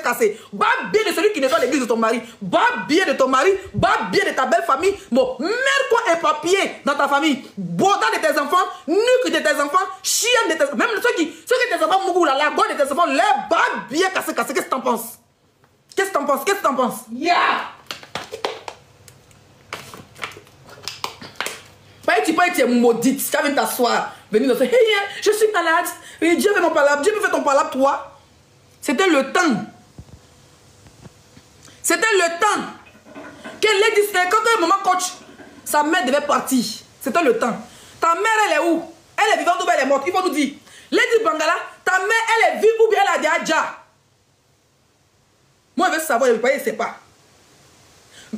cassé. Bas bien de celui qui n'est pas l'église de ton mari. Bas bien de ton mari. Bas bien de ta belle famille. Bon, mets-toi éparpillé dans ta famille. Boda de tes enfants. Nuque de tes enfants. Chien de tes enfants. Même ceux qui tes enfants mourent là, la gueule de tes enfants, les bas bien cassés. Qu'est-ce que t'en penses? Qu'est-ce que t'en penses? Qu'est-ce que t'en penses? Yeah! Tu es maudite. Tu viens t'asseoir. Venir dans ce. Hey, je suis malade. Et Dieu fait mon palabre. Dieu me fait ton palabre, toi. C'était le temps. C'était le temps. Que Lady Snake, quand un moment coach, sa mère devait partir. C'était le temps. Ta mère, elle est où? Elle est vivante ou elle est morte? Il faut nous dire. Lady Bangala, ta mère, elle est vive ou bien elle a déjà. Moi, je veux savoir, je ne sais pas.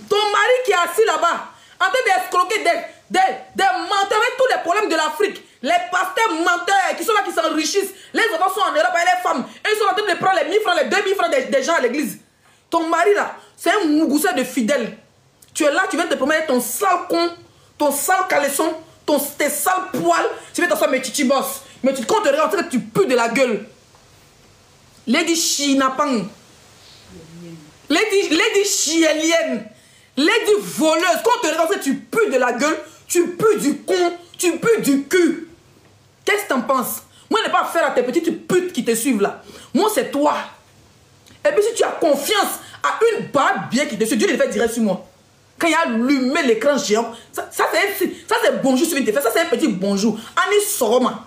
Ton mari qui est assis là-bas, en train d'escroquer des menteurs avec tous les problèmes de l'Afrique. Les pasteurs menteurs qui sont là, qui s'enrichissent. Les enfants sont en Europe et les femmes. Et ils sont en train de prendre les 1000 francs, les 2000 francs des gens à l'église. Ton mari là, c'est un mougousseur de fidèle. Tu es là, tu viens te promener ton sale con, ton sale caleçon, tes sales poils. Tu viens t'asseoir mes chichibos. Mais quand tu regardes, tu pues de la gueule. Lady Chinapang. Lady chielienne. Lady voleuse. Quand tu regardes, tu pues de la gueule. Tu pues du con. Tu pues du cul. Qu'est-ce que t'en penses? Moi, je n'ai pas affaire à tes petites putes qui te suivent là. Moi, c'est toi. Et puis, si tu as confiance à une barbe bien qui te suit, Dieu le fait direct sur moi. Quand il a allumé l'écran géant, ça c'est bonjour sur une te fait. Ça, c'est un petit bonjour. Ani Soroma.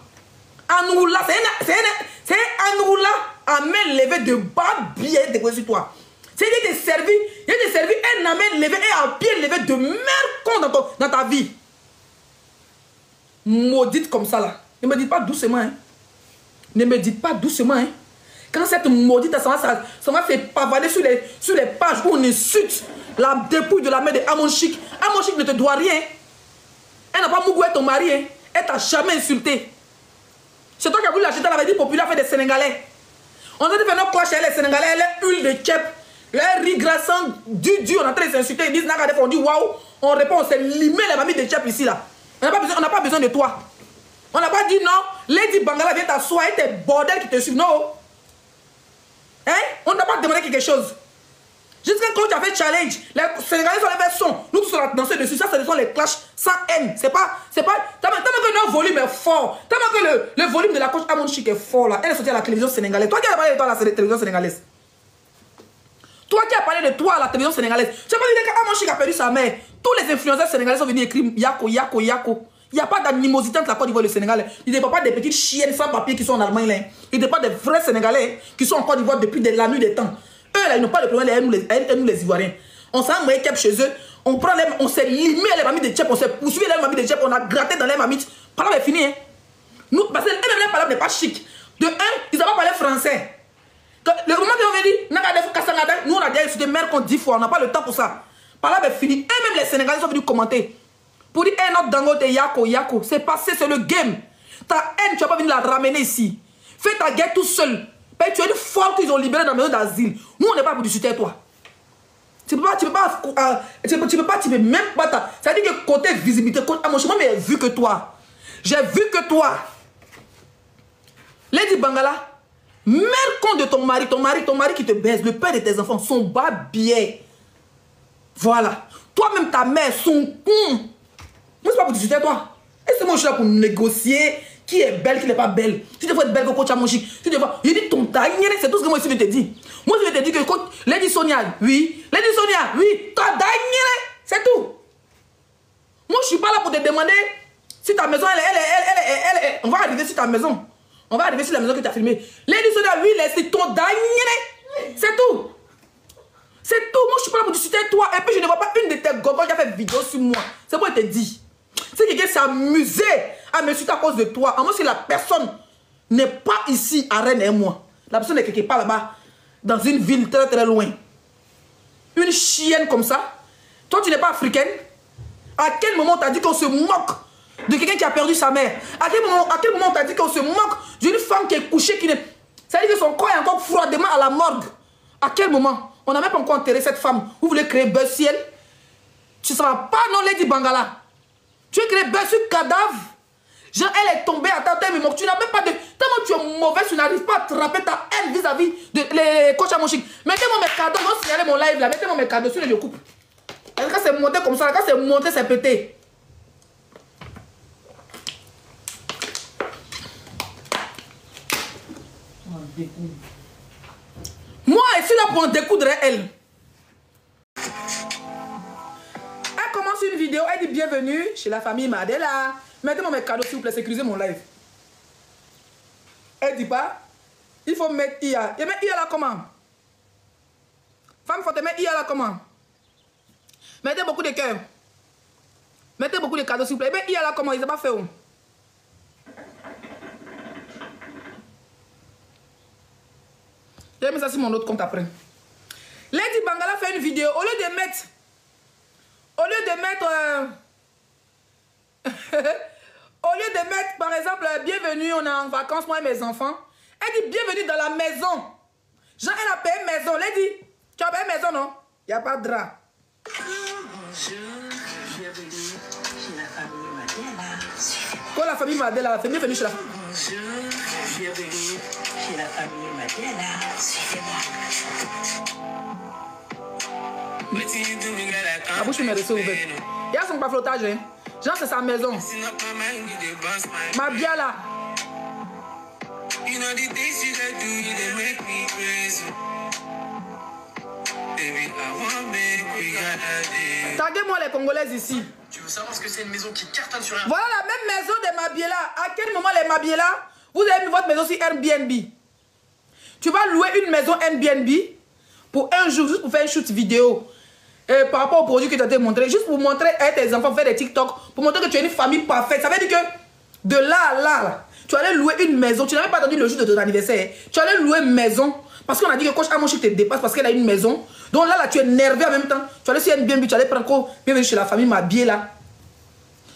Anoula, c'est un Anoula à main levée de barbe bien découvert sur toi. C'est il t'a servi un à main levée et un pied levé de merde dans ta vie. Maudite comme ça là. Ne me dites pas doucement. Hein. Ne me dites pas doucement. Hein. Quand cette maudite, ça va se pavaner sur les pages où on insulte la dépouille de la mère de Amon Chic. Amon Chic ne te doit rien. Elle n'a pas mougoué ton mari. Hein. Elle t'a jamais insulté. C'est toi qui as voulu l'acheter dans la vie populaire fait des Sénégalais. On a dit que notre clash les Sénégalais, les huiles de tchèp, les riz grassant, du, on est en train de s'insulter. Ils disent, on dit waouh. On répond, on s'est limé les mamies de tchèp ici là. On n'a pas besoin de toi. On n'a pas dit non. Lady Bangala vient t'asseoir et tes bordels qui te suivent. Non. Hein? On n'a pas demandé quelque chose. Jusqu'à quand tu as fait challenge, les Sénégalais sont les versions. Nous tous on a dansé dessus. Ça, ce sont les clashs sans haine. C'est pas. Tellement que notre volume est fort. Tellement que le volume de la coach Amon Chic est fort là. Elle est sortie à la télévision sénégalaise. Toi qui as parlé de toi à la télévision sénégalaise. Toi qui as parlé de toi à la télévision sénégalaise. Tu n'as pas dit qu'Amon Chic a perdu sa mère. Tous les influenceurs sénégalais sont venus écrire Yako, Yako, Yako. Il n'y a pas d'animosité entre la Côte d'Ivoire et le Sénégal. Il ne dépend pas des petites chiennes sans papier qui sont en Allemagne. Là. Il ne dépend pas des vrais Sénégalais qui sont en Côte d'Ivoire depuis la nuit des temps. Eux, là, ils n'ont pas de problème, nous les Ivoiriens. On s'est envoyé Tchèp chez eux. On s'est limé les mamies de Tchèp. On s'est poursuivi les mamies de Tchèp. On a gratté dans les mamies. Parole est finie. Hein. Nous, parce que les paroles n'est pas chic. De un, ils n'ont pas parlé français. Le moment qu'ils ont dit, nous on a déjà insulté mère qu'on 10 fois. On n'a pas le temps pour ça. Parole est finie. Et même les Sénégalais sont venus commenter. Pour dire, notre Dangote Yako, Yako, c'est passé, c'est le game. Ta haine, tu n'as pas venu la ramener ici. Fais ta guerre tout seul. Tu es une folle qu'ils ont libérée dans la maison d'asile. Nous, on n'est pas pour discuter toi. Tu peux même pas. Ça veut dire que côté visibilité, côté moi, j'ai vu que toi. J'ai vu que toi. Lady Bangala, mère compte de ton mari qui te baise, le père de tes enfants, son bas biais. Voilà. Toi-même, ta mère, son con. Moi, c'est pas pour discuter toi. Et c'est moi, je suis là pour négocier qui est belle, qui n'est pas belle. Tu devrais être belle que coach à mon chic. Tu devrais. Je dis ton taille, c'est tout ce que moi, je te dis. Moi, je vais te dire que coach, Lady Sonia, oui. Lady Sonia, oui. Ta taille, c'est tout. Moi, je suis pas là pour te demander si ta maison, elle, on va arriver sur ta maison. On va arriver sur la maison que tu as filmée. Lady Sonia, oui, c'est ton taille, c'est tout. C'est tout. Moi, je suis pas là pour discuter avec toi. Et puis, je ne vois pas une de tes gogos qui a fait vidéo sur moi. C'est moi qui te dis. Si quelqu'un s'est amusé à me suivre à cause de toi, à moins si la personne n'est pas ici à Rennes et moi. La personne est quelque part là-bas, dans une ville très très loin. Une chienne comme ça. Toi, tu n'es pas africaine. À quel moment t'as dit qu'on se moque de quelqu'un qui a perdu sa mère? À quel moment t'as dit qu'on se moque d'une femme qui est couchée, qui n'est... Ça veut dire que son corps est encore froidement à la morgue. À quel moment? On n'a même pas encore enterré cette femme. Vous voulez créer buzz ciel? Tu ne seras pas non Lady Bangala. Tu veux créer buzz sur cadavre? Genre, elle est tombée à ta tête, mais tu n'as même pas de... Tellement tu es mauvais, tu n'arrives pas à attraper ta haine vis-à-vis de les coachs à mon chic. Mettez-moi mes cadeaux, je vais signaler mon live là. Mettez-moi mes cadeaux, sinon je coupe. Et quand c'est monté comme ça, quand c'est monté, c'est pété. Moi, je suis là pour en découdre elle. Elle commence une vidéo, elle dit bienvenue chez la famille Madela. Mettez-moi mes cadeaux s'il vous plaît, sécurisez mon live. Elle dit pas, il faut mettre IA. Et mettre IA là comment? Femme, il faut te mettre IA là comment? Mettez beaucoup de cœurs. Mettez beaucoup de cadeaux s'il vous plaît. Mais IA là comment? Ils n'ont pas fait où? Je vais mettre ça sur mon autre compte après. Lady Bangala fait une vidéo. Au lieu de mettre... Au lieu de mettre, par exemple, bienvenue, on est en vacances, moi et mes enfants. Elle dit bienvenue dans la maison. Jean, elle a payé maison. Elle dit, tu as payé maison, non? Il n'y a pas de drap. Bonjour, bienvenue chez la famille Madela. Quand la famille Madela, bienvenue chez la famille. Bonjour, bienvenue chez la famille Madela. Suivez-moi. La bouche me reste ouverte. Il y a son baflotage, hein. Genre, c'est sa maison. Ma bien là. Taguez-moi les Congolaises ici. Tu veux savoir ce que c'est une maison qui cartonne sur Airbnb? Voilà la même maison des Mabiela. À quel moment les Mabiela, vous avez mis votre maison sur Airbnb? Tu vas louer une maison Airbnb pour un jour, juste pour faire une shoot vidéo. Par rapport au produit que tu as montré, juste pour montrer à tes enfants faire des TikTok, pour montrer que tu es une famille parfaite. Ça veut dire que de là à là, tu allais louer une maison. Tu n'avais pas attendu le jour de ton anniversaire. Tu allais louer une maison. Parce qu'on a dit que coach Amonchi te dépasse parce qu'elle a une maison. Donc là, tu es nerveux en même temps. Tu allais sur Airbnb, tu allais prendre quoi? Bienvenue chez la famille Mabié là.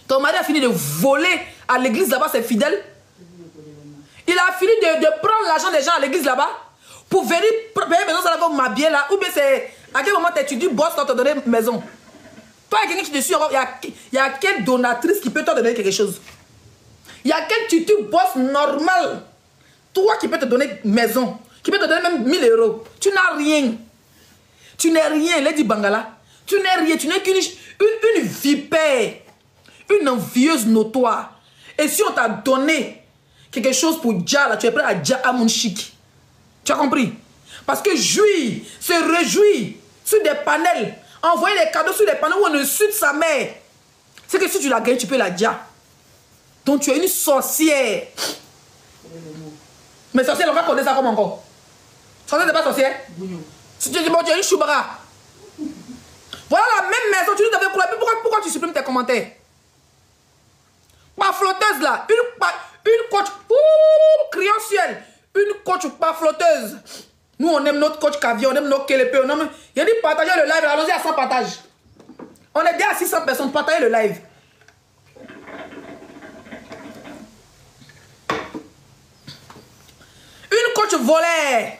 Ton mari a fini de voler à l'église là-bas, c'est fidèle. Il a fini de prendre l'argent des gens à l'église là-bas pour venir payer maison ça là comme Mabié là. Ou bien c'est à quel moment tu dis boss quand te donner maison? Toi, il y a quelqu'un qui te suit, il y a quelle donatrice qui peut te donner quelque chose? Il y a quel tutu boss normal, toi qui peut te donner maison, qui peut te donner même 1000 euros. Tu n'as rien. Tu n'es rien, Lady Bangala. Tu n'es rien, tu n'es qu'une vipère, une envieuse notoire. Et si on t'a donné quelque chose pour Dja, là, tu es prêt à Dja à mon chic. Tu as compris? Parce que jouir, se réjouir sur des panels, envoyer des cadeaux sur des panels où on insulte sa mère, c'est que si tu la gagnes, tu peux la Dja. Donc tu es une sorcière. Mais sorcière, on va connaître ça comme encore. Sorcière, c'est pas sorcière? Si tu dis, bon, tu es une choubara. Voilà la même maison, tu nous avais coulé. Pourquoi tu supprimes tes commentaires? Pas flotteuse là, une coach, criant ciel, une coach pas flotteuse. Nous on aime notre coach caviar, on aime notre KLP, on aime. Il a dit partager le live, allons-y à 100 partages. On est déjà à 600 personnes, partagez le live. Une coach volée.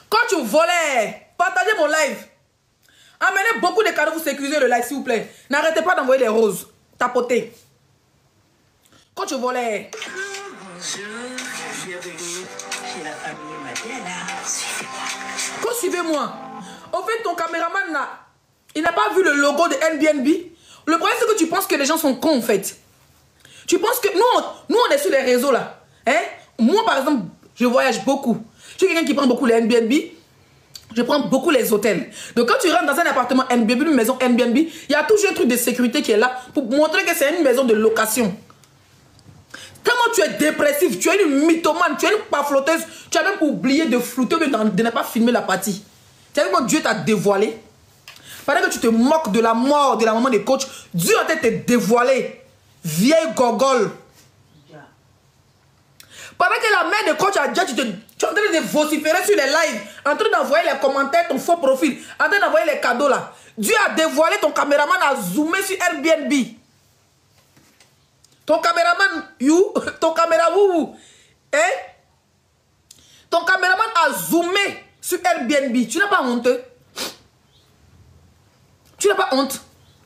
Coach volée. Partagez mon live. Amenez beaucoup de cadeaux pour sécuriser le live, s'il vous plaît. N'arrêtez pas d'envoyer des roses. Tapotez. Coach volée. Bonjour, bienvenue chez la famille Madela. Suivez-moi. Quand suivez-moi. Au fait, ton caméraman là, il n'a pas vu le logo de Airbnb. Le problème, c'est que tu penses que les gens sont cons, en fait. Tu penses que nous on est sur les réseaux là. Hein? Moi, par exemple, je voyage beaucoup. Je suis quelqu'un qui prend beaucoup les Airbnb. Je prends beaucoup les hôtels. Donc, quand tu rentres dans un appartement Airbnb, une maison Airbnb, il y a toujours un truc de sécurité qui est là pour montrer que c'est une maison de location. Tellement tu es dépressif, tu es une mythomane, tu es une pas flotteuse, tu as même oublié de flouter, de ne pas filmer la partie. Tu as vu comment Dieu t'a dévoilé? Pendant que tu te moques de la mort de la maman des coachs, Dieu a été dévoilé. Vieille gogole. Pendant que la mère de coach a dit, tu es en train de vociférer sur les lives, en train d'envoyer les commentaires, ton faux profil, en train d'envoyer les cadeaux là. Dieu a dévoilé ton caméraman à zoomer sur Airbnb. Ton caméraman, ton caméra wou, hein? Ton caméraman a zoomé sur Airbnb. Tu n'as pas honte? Tu n'as pas honte?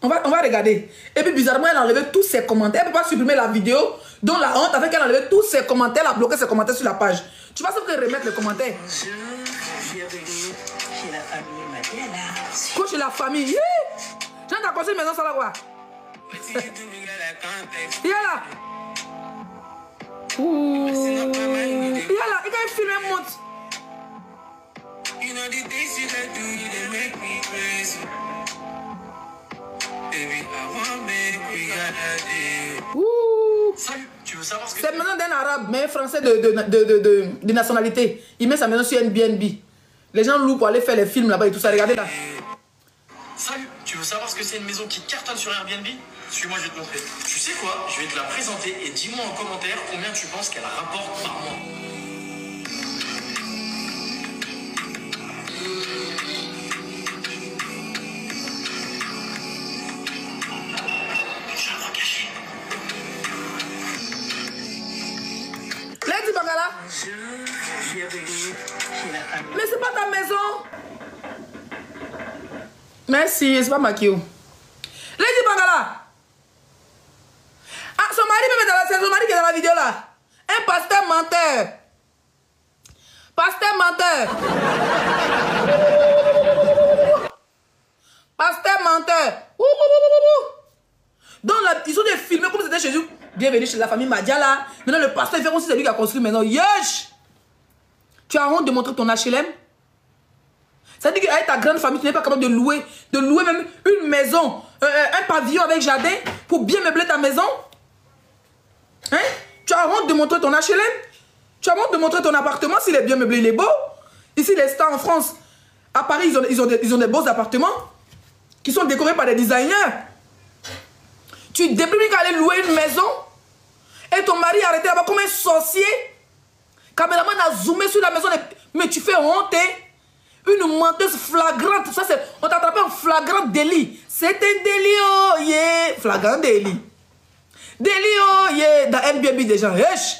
On va regarder. Et puis bizarrement, elle a enlevé tous ses commentaires. Elle ne peut pas supprimer la vidéo dont la honte avec elle a enlevé tous ses commentaires, elle a bloqué ses commentaires sur la page. Tu vas savoir que remettre les commentaires. Bienvenue chez la famille Mandela. Quoi chez la famille? J'ai t'as construit une maison, ça là quoi? Il y a là. Ouh. Il y a là. Il a filmé un monte. You know the things you can do, they make me crazy. Baby, I want me, we gotta do. Ouh. Salut, tu veux savoir ce que C'est maintenant d'un arabe, mais un français de nationalité. Il met sa maison sur Airbnb. Les gens louent pour aller faire les films là-bas et tout ça. Regardez là. Salut, tu veux savoir ce que c'est une maison qui cartonne sur Airbnb? Suis-moi, je vais te montrer. Tu sais quoi? Je vais te la présenter et dis-moi en commentaire combien tu penses qu'elle rapporte par mois. Lady Bangala. Bienvenue chez la famille. Mais c'est pas ta maison. Merci, c'est pas Makio. Lady Bangala. Ah, son mari même c'est son mari qui est dans la vidéo là. Un pasteur menteur. Pasteur menteur. Pasteur menteur. Donc là, ils ont des films comme c'était chez eux. Bienvenue chez la famille Madiala. Maintenant le pasteur il fait aussi c'est lui qui a construit maintenant. Yesh. Tu as honte de montrer ton HLM? Ça veut dire qu'avec ta grande famille, tu n'es pas capable de louer même une maison, un pavillon avec jardin pour bien meubler ta maison? Hein? Tu as honte de montrer ton HLM? Tu as honte de montrer ton appartement s'il est bien meublé, il est beau? Ici, les stars en France, à Paris, ils ont des beaux appartements qui sont décorés par des designers. Tu déprimes qu'à aller louer une maison et ton mari est arrêté là-bas comme un sorcier. Caméraman a zoomé sur la maison, mais tu fais honte, hein? Une menteuse flagrante. Ça, c'est, on t'a attrapé en flagrant délit. C'est un délit, oh, yeah. Flagrant délit. Délit, oh, yeah. Dans Airbnb déjà. Wesh.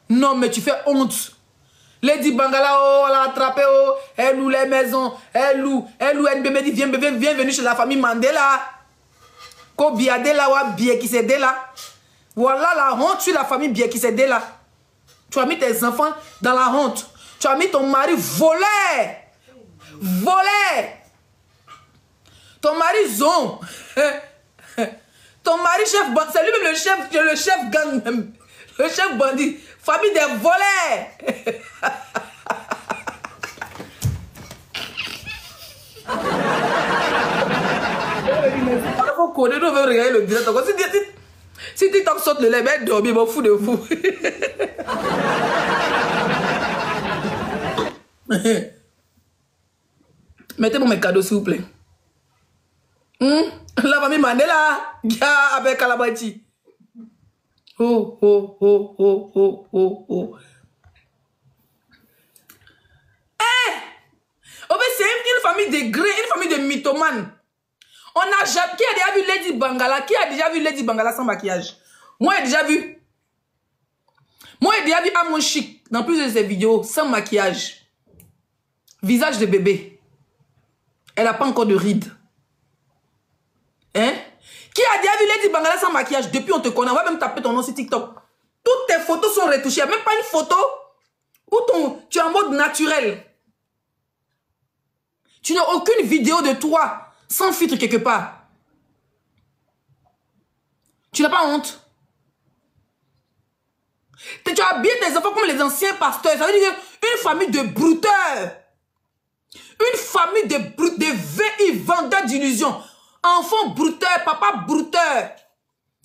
Non, mais tu fais honte. Lady Bangala, oh, elle a attrapé, oh. Elle loue les maisons. Elle loue Airbnb dit, viens venir chez la famille Mandela. Ko biadela wa bien qui s'est là. Voilà la honte sur la famille bien qui s'est là. Tu as mis tes enfants dans la honte. Tu as mis ton mari volé. Ton mari zon. Ton mari chef bandit. C'est lui-même le chef gang même. Le chef bandit. Famille des volets. Il faut connaître, on veut regarder le direct. Si TikTok saute le lait, ben dormir, m'en fous de vous. Mettez-moi mes cadeaux, s'il vous plaît. La famille Mandela, avec Kalabati. Oh. Oh, mais c'est une famille de grès, une famille de mythomanes. Qui a déjà vu Lady Bangala? Qui a déjà vu Lady Bangala sans maquillage? Moi, j'ai déjà vu. Moi, j'ai déjà vu Amon Chic dans plusieurs de ses vidéos sans maquillage. Visage de bébé. Elle n'a pas encore de rides. Hein? Qui a déjà vu Lady Bangala sans maquillage? Depuis, on te connaît. On va même taper ton nom sur TikTok. Toutes tes photos sont retouchées. Il n'y a même pas une photo où tu es en mode naturel. Tu n'as aucune vidéo de toi sans filtre quelque part. Tu n'as pas honte? Tu as habillé tes enfants comme les anciens pasteurs. Ça veut dire une famille de brouteurs. Une famille de veilles vendeurs d'illusions. Enfants brouteurs, papa brouteur.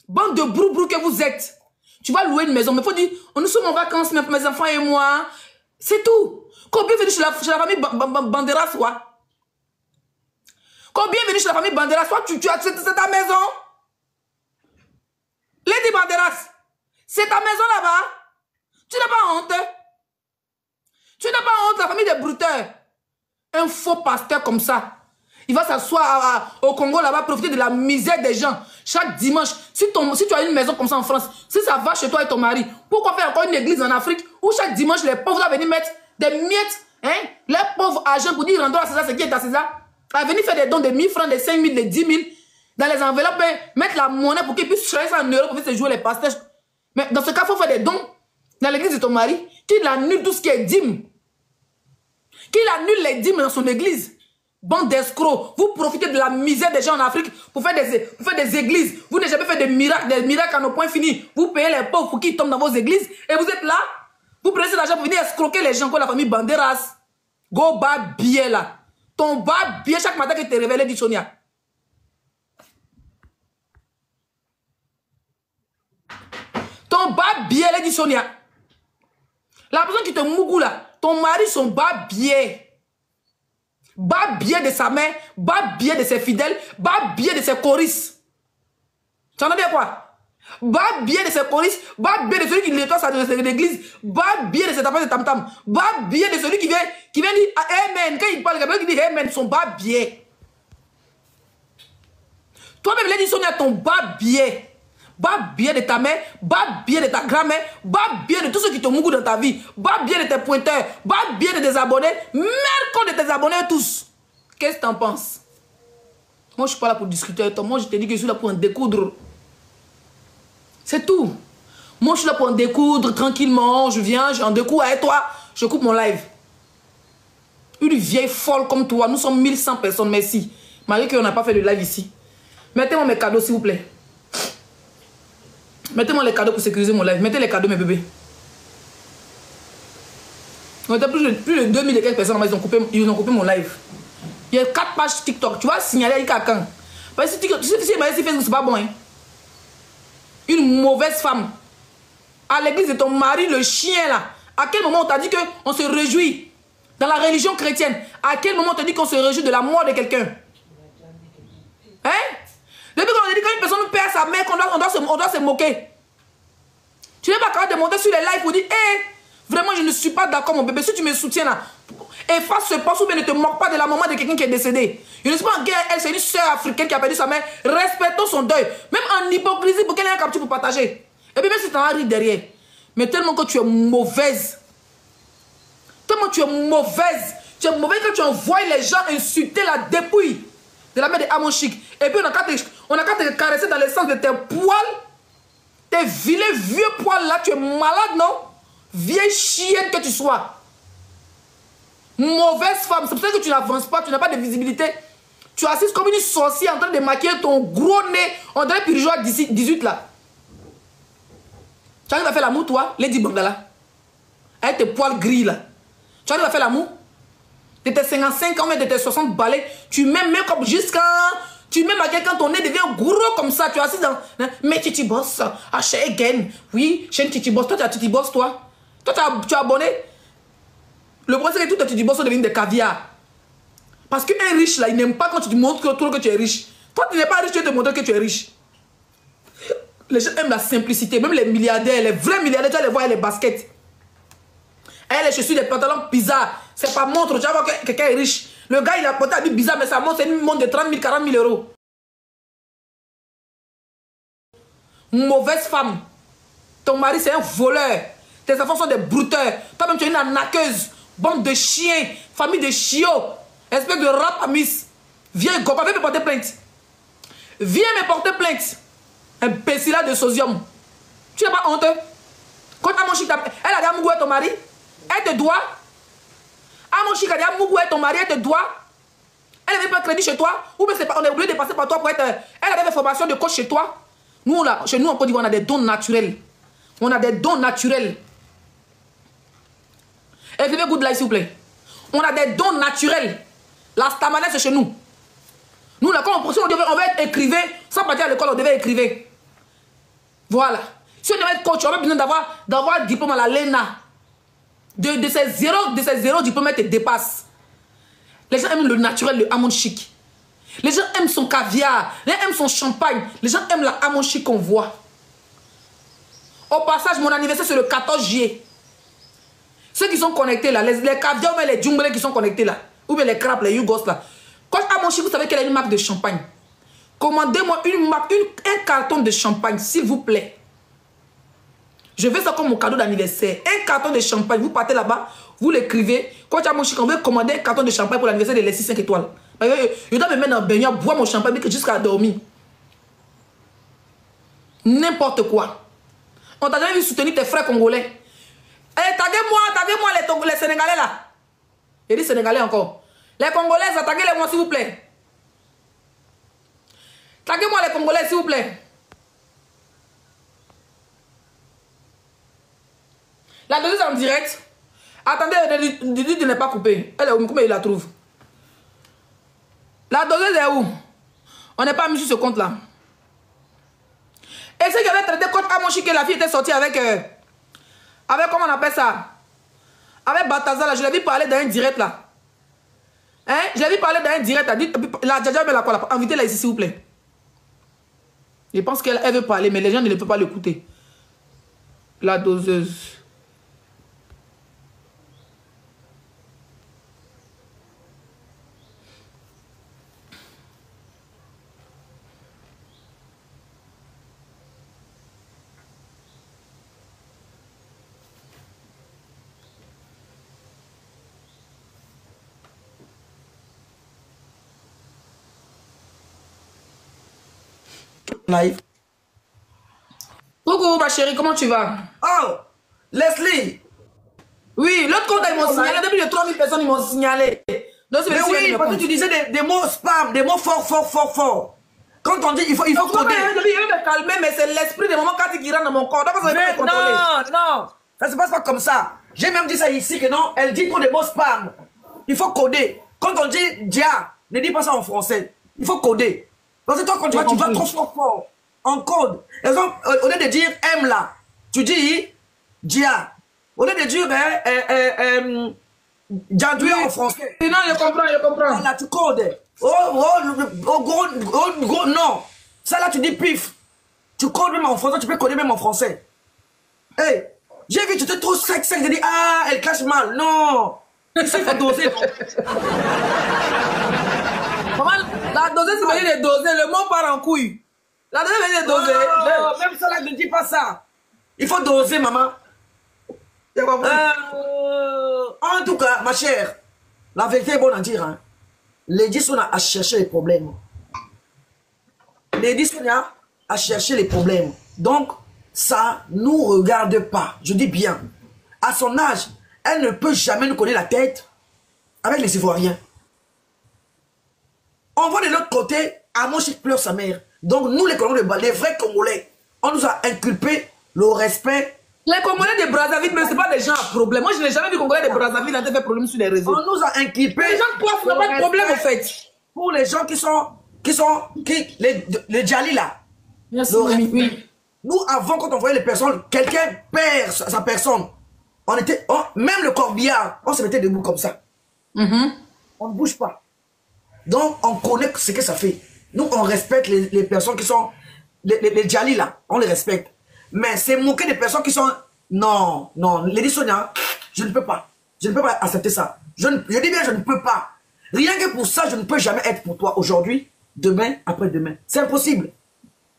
Bande de brou-brou que vous êtes. Tu vas louer une maison. Mais il faut dire, nous sommes en vacances, mes enfants et moi. C'est tout. Combien venir chez la famille Banderas, quoi? Combien venir chez la famille Banderas, soit c'est ta maison? Lady Banderas, c'est ta maison là-bas? Tu n'as pas honte? Tu n'as pas honte, la famille des brouteurs? Un faux pasteur comme ça. Il va s'asseoir au Congo là-bas, profiter de la misère des gens. Chaque dimanche, si tu as une maison comme ça en France, si ça va chez toi et ton mari, pourquoi faire encore une église en Afrique où chaque dimanche les pauvres doivent venir mettre des miettes, hein, les pauvres agents pour dire rendons à César ce qui est à César? À venir faire des dons de 1000 francs, de 5000, de 10 000 dans les enveloppes, mettre la monnaie pour qu'ils puissent changer ça en euros pour faire se jouer les pastèches. Mais dans ce cas, il faut faire des dons dans l'église de ton mari, qu'il annule tout ce qui est dîme. Qu'il annule les dîmes dans son église. Bande d'escrocs, vous profitez de la misère des gens en Afrique pour faire des églises. Vous n'avez jamais fait des miracles à nos points finis. Vous payez les pauvres pour qu'ils tombent dans vos églises et vous êtes là. Vous prenez cet argent pour venir escroquer les gens comme la famille Banderas. Go bas billet là. Ton bas billet chaque matin que tu te réveilles, dit Sonia. Ton bas billet, dit Sonia. La personne qui te mougou là, ton mari, son bas billet. Bas billet de sa mère, bas billet de ses fidèles, bas billet de ses choristes. Tu entends bien quoi? Bas billet de ses choristes, bas billet de celui qui nettoie l'église, bas billet de ses tapins de tam-tam, bas billet de celui qui vient dire Amen. Quand il parle, il dit Amen, son bas billet. Toi-même, il dit Sonia, ton bas billet. Bas billet de ta mère, bas billet de ta grand-mère, bas billet de tous ceux qui te mougou dans ta vie, bas billet de tes pointeurs, bas billet de tes abonnés, mercredi de tes abonnés tous. Qu'est-ce que tu en penses? Moi, je ne suis pas là pour discuter avec toi. Moi, je te dis que je suis là pour en découdre. C'est tout. Moi, je suis là pour en découdre tranquillement. Je viens, j'en découvre avec toi. Je coupe mon live. Une vieille folle comme toi. Nous sommes 1100 personnes, merci. Malgré qu'on n'a pas fait de live ici. Mettez-moi mes cadeaux, s'il vous plaît. Mettez-moi les cadeaux pour sécuriser mon live. Mettez les cadeaux, mes bébés. On était plus de 2000 et quelques personnes. Ils ont coupé mon live. Il y a 4 pages TikTok. Tu vas signaler à quelqu'un. Parce que tu sais, si Facebook, c'est pas bon. Hein? Une mauvaise femme. À l'église de ton mari, le chien là. À quel moment on t'a dit qu'on se réjouit dans la religion chrétienne? À quel moment on t'a dit qu'on se réjouit de la mort de quelqu'un? Hein? Depuis qu'on a dit qu'une personne perd sa mère, on doit se moquer. Tu n'es pas capable de monter sur les lives pour dire hé, vraiment je ne suis pas d'accord mon bébé. Si tu me soutiens là, efface ce poste ou bien ne te moque pas de la maman de quelqu'un qui est décédé. Je ne suis pas en guerre, elle c'est une soeur africaine qui a perdu sa mère. Respectons son deuil. Même en hypocrisie pour qu'elle ait un capture pour partager. Et puis même si tu en as ri derrière. Mais tellement que tu es mauvaise. Tellement tu es mauvaise. Tu es mauvaise que tu envoies les gens insulter la dépouille de la mère de Amon Chic. Et puis on a qu'à te caresser dans le sens de tes poils. Tes vilains vieux poils là. Tu es malade, non? Vieille chienne que tu sois. Mauvaise femme. C'est pour ça que tu n'avances pas. Tu n'as pas de visibilité. Tu assises comme une sorcière en train de maquiller ton gros nez. On dirait Pirigeois 18 là. Tu arrives à faire l'amour, toi, Lady Bangala. Avec tes poils gris là. Tu arrives à faire l'amour? De tes 55 ans, de tes 60 balais, tu m'aimes même comme jusqu'à... Tu m'aimes à quelqu'un, ton nez devient gros comme ça. Tu es assis dans... Mais Titi Boss, à chez Again. Oui, chez Titi Boss. Toi, tu as Titi Boss, toi. Toi, tu as abonné. Le problème, c'est que tous tes Titi Boss sont devenus des caviars. Parce qu'un riche, là, il n'aime pas quand tu te montres que tu es riche. Toi, tu n'es pas riche, tu veux te montrer que tu es riche. Les gens aiment la simplicité. Même les milliardaires, les vrais milliardaires, tu vas les voir, les baskets. Elle, je suis des pantalons bizarres. C'est pas montre. Tu vas voir que quelqu'un est riche. Le gars, il a porté un habit bizarre, mais ça montre, c'est une montre de 30 000, 40 000 euros. Mauvaise femme. Ton mari, c'est un voleur. Tes enfants sont des brouteurs. Toi-même, tu es une arnaqueuse. Bande de chiens. Famille de chiots. Espèce de rap à miss. Viens, Gopa, viens me porter plainte. Viens me porter plainte. Imbécile de sodium. Tu n'es pas honteux? Quand Amon Chic t'appelle, elle a dit à Mougou et ton mari. Elle te doit. Amon Chic a dit à Mougou et ton mari, elle te doit. Elle n'avait pas de crédit chez toi. Ou bien on est obligé de passer par toi pour être. Elle avait des formations de coach chez toi. Nous, là, chez nous, en Côte d'Ivoire, on a des dons naturels. On a des dons naturels. Écrivez good life, s'il vous plaît. On a des dons naturels. La stamina, c'est chez nous. Nous, là, quand on va être écrivain, sans partir à l'école, on devait écrivain. Voilà. Si on devait être coach, on a besoin d'avoir un diplôme à la LENA. De ces zéros diplômes, te dépassent. Les gens aiment le naturel, le Amon Chic. Les gens aiment son caviar. Les gens aiment son champagne. Les gens aiment la Amon Chic qu'on voit. Au passage, mon anniversaire, c'est le 14 juillet. Ceux qui sont connectés là, les caviars ou les djumblés qui sont connectés là, ou bien les crapes, les yougos là. Quand Amon Chic, vous savez qu'elle a une marque de champagne. Commandez-moi un carton de champagne, s'il vous plaît. Je veux ça comme mon cadeau d'anniversaire. Un carton de champagne. Vous partez là-bas, vous l'écrivez. Quand Amon Chic, on veut commander un carton de champagne pour l'anniversaire de Leslie 5 étoiles. Je dois me mettre dans le baignade, boire mon champagne jusqu'à dormir. N'importe quoi. On t'a jamais vu soutenir tes frères congolais. Eh, taguez-moi les Sénégalais là. Il dit Sénégalais encore. Les Congolais, taguez-les-moi s'il vous plaît. Taguez-moi les Congolais s'il vous plaît. La dose en direct. Attendez, Didi n'est pas coupé. Elle est où? Comment il la trouve? La dose est où? On n'est pas mis sur ce compte là. Et c'est que j'avais traité contre Amonchi que la fille était sortie avec comment on appelle ça? Avec Bataza là, je l'ai vu parler dans un direct là. Hein? Je l'ai vu parler dans un direct là. La Djadja me la quoi? Invitez-la ici s'il vous plaît. Je pense qu'elle veut parler, mais les gens ne peuvent pas l'écouter. La doseuse. Live. Coucou ma chérie, comment tu vas? Oh, Leslie. Oui, l'autre compte ils m'ont signalé. Depuis les 3000 personnes ils m'ont signalé. Donc, Mais oui, parce que tu disais des mots spam, des mots fort. Quand on dit, il faut coder. Je vais me calmer, mais c'est l'esprit des moments quand il rentre dans mon corps. Non, ça se passe pas comme ça. J'ai même dit ça ici que non, elle dit trop des mots spam. Il faut coder. Quand on dit dia, ne dis pas ça en français. Il faut coder. Parce que toi, quand tu vas trop fort. En code. Exemple, au lieu de dire M là, tu dis dia. Au lieu de dire Diadoué en français. Non, je comprends. Là, tu codes. Gros, non. Ça là, tu dis pif. Tu codes même en français, tu peux coder même en français. Hey, j'ai vu, tu étais trop sec, j'ai dit, ah, elle cache mal. Non. Ici, il faut doser. Maman, la doser, c'est venir de doser. Le mot part en couille. La doser, c'est venir de doser. Non, même ça là, ne dis pas ça. Il faut doser, maman. En tout cas, ma chère, la vérité est bonne à dire. Hein. Lady Sonia a cherché les problèmes. Lady Sonia a cherché les problèmes. Donc, ça ne nous regarde pas. Je dis bien. À son âge, elle ne peut jamais nous connaître la tête avec les Ivoiriens. On voit de l'autre côté, Amonchi pleure sa mère. Donc, nous, les Congolais, les vrais Congolais, on nous a inculpé le respect. Les Congolais de Brazzaville, mais ce n'est pas des gens à problème. Moi, je n'ai jamais vu Congolais de Brazzaville qui fait problème sur les réseaux. On nous a inculpé. Les gens qui n'ont pas de problème, en fait. Pour les gens les Djali là. Merci, oui. Nous, avant, quand on voyait les personnes, quelqu'un perd sa personne. On était, même le corbillard, on se mettait debout comme ça. On ne bouge pas. Donc, on connaît ce que ça fait. Nous, on respecte les personnes qui sont, les Djali là, on les respecte. Mais c'est moquer des personnes qui sont, non, Lady Sonia, je ne peux pas. Je ne peux pas accepter ça. Je dis bien, je ne peux pas. Rien que pour ça, je ne peux jamais être pour toi aujourd'hui, demain, après-demain. C'est impossible.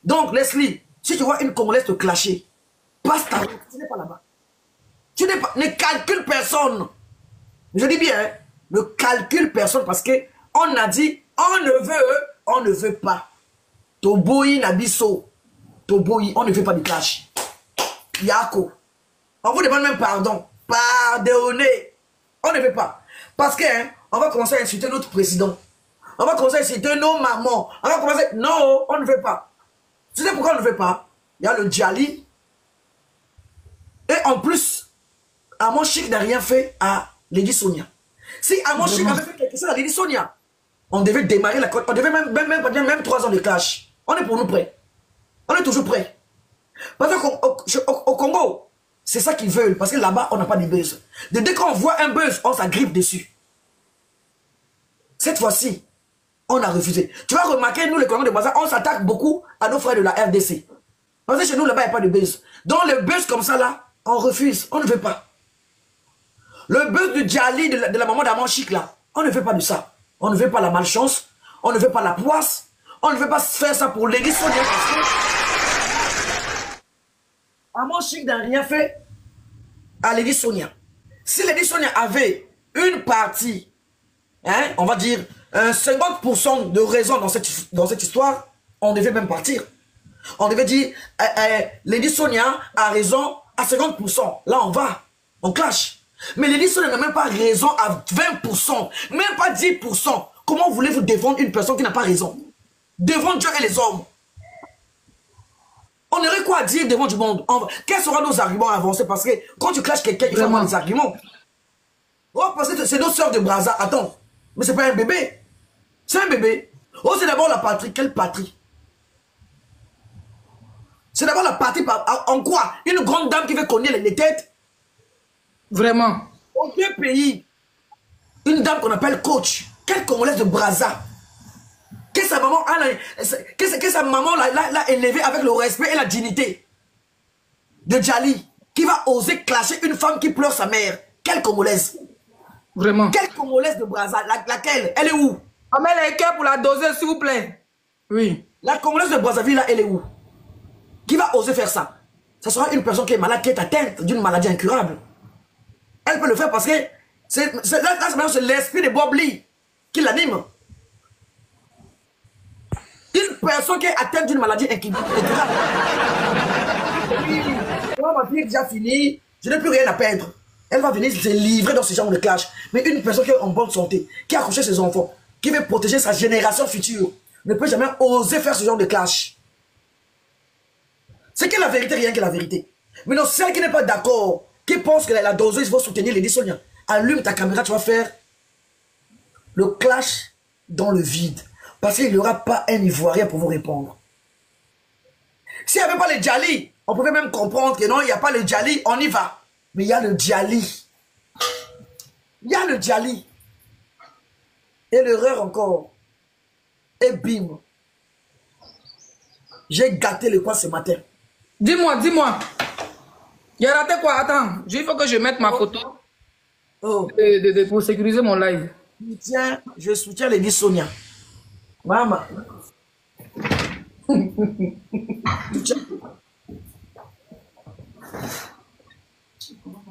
Donc, Leslie, si tu vois une Congolaise te clasher, passe ta route. Tu n'es pas là-bas. Ne calcule personne. Je dis bien, hein, ne calcule personne parce que on a dit, on ne veut pas. Toboyi Nabiso. Toboyi, on ne fait pas de clash. Yako. On vous demande même pardon. Pardonnez. On ne veut pas. Parce que, hein, on va commencer à insulter notre président. On va commencer à insulter nos mamans. On va commencer... Non, on ne veut pas. Tu sais pourquoi on ne veut pas? Il y a le Djali. Et en plus, Amonchi n'a rien fait à Lady Sonia. Si Amonchi avait fait quelque chose à Lady Sonia, on devait démarrer la côte. On devait même 3 ans de clash. On est pour nous prêts. On est toujours prêts. Parce qu'au Congo, c'est ça qu'ils veulent. Parce que là-bas, on n'a pas de buzz. Dès qu'on voit un buzz, on s'agrippe dessus. Cette fois-ci, on a refusé. Tu vas remarquer, nous, les Congolais de Brazzaville, on s'attaque beaucoup à nos frères de la RDC. Parce que chez nous, là-bas, il n'y a pas de buzz. Donc, le buzz comme ça, là, on refuse. On ne veut pas. Le buzz du Djali, de la maman d'Amanchik, là, on ne veut pas de ça. On ne veut pas la malchance. On ne veut pas la poisse. On ne veut pas faire ça pour Lady Sonia. Amanchik n'a rien fait à Lady Sonia. Si Lady Sonia avait une partie, hein, on va dire, 50% de raison dans cette histoire, on devait même partir. On devait dire, Lady Sonia a raison à 50%. Là, on clash. Mais Lady Sonia n'a même pas raison à 20%, même pas 10%. Comment voulez-vous défendre une personne qui n'a pas raison? Devant Dieu et les hommes. On aurait quoi à dire devant du monde? Quels seront nos arguments avancés? Parce que quand tu clashes quelqu'un, il faut avoir des arguments. Oh, parce que c'est nos sœurs de Brazza. Attends, mais c'est pas un bébé. C'est un bébé. Oh, c'est d'abord la patrie. Quelle patrie? C'est d'abord la patrie en quoi? Une grande dame qui veut cogner les têtes? Vraiment. Au deux pays, une dame qu'on appelle coach. Quelle Congolaise de Brazza? Que sa maman l'a élevée avec le respect et la dignité de Djali, qui va oser clasher une femme qui pleure sa mère. Quelle Congolaise? Vraiment. Quelle Congolaise de Brazza? Laquelle? Elle est où? On met les cœurs pour la doser, s'il vous plaît. Oui. La Congolaise de Brazzaville, là, elle est où? Qui va oser faire ça? Ça sera une personne qui est malade, qui est atteinte d'une maladie incurable. Elle peut le faire parce que c'est l'esprit de Bob Lee qui l'anime. Une personne qui est atteinte d'une maladie incurable. Moi, ma fille est déjà finie, je n'ai plus rien à perdre. Elle va venir se livrer dans ce genre de clash. Mais une personne qui est en bonne santé, qui a accouché ses enfants, qui veut protéger sa génération future, ne peut jamais oser faire ce genre de clash. C'est que la vérité, rien que la vérité. Mais non, celle qui n'est pas d'accord, qui pense que la doseuse va soutenir les Sonia, allume ta caméra, tu vas faire le clash dans le vide. Parce qu'il n'y aura pas un Ivoirien pour vous répondre. S'il n'y avait pas les Djali, on pouvait même comprendre que non, il n'y a pas le Djali, on y va. Mais il y a le Djali. Il y a le Djali. Et l'erreur encore. Et bim. J'ai gâté le coin ce matin. Dis-moi. J'ai raté quoi? Attends, il faut que je mette ma photo pour sécuriser mon live. Je soutiens Lady Sonia. Maman.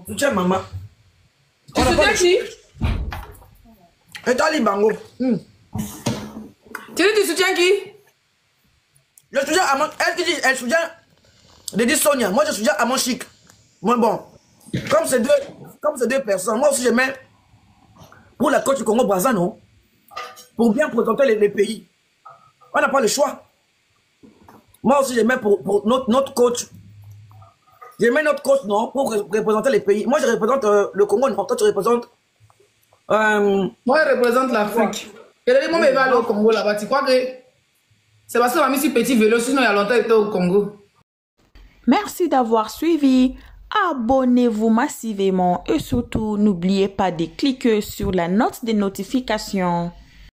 Tu tiens maman. Tu soutiens qui? Et toi, Libango. Tu dis tu soutiens qui? Je soutiens Amon. Elle soutient Lady Sonia. Moi, je soutiens Amon Chic. Moi, bon. Comme ces deux personnes, moi aussi, je mets pour la côte du Congo-Brazza, non? Pour bien présenter les pays. On n'a pas le choix. Moi aussi, je mets pour notre coach. Je mets notre coach, non, pour représenter les pays. Moi, je représente le Congo, non. Toi, tu représentes... Moi, je représente l'Afrique. Et là, moi, je vais aller au Congo là-bas. Tu crois que c'est parce que ma mis si petit vélo, sinon il y a longtemps, j'étais au Congo. Merci d'avoir suivi. Abonnez-vous massivement et surtout, n'oubliez pas de cliquer sur la note de notification.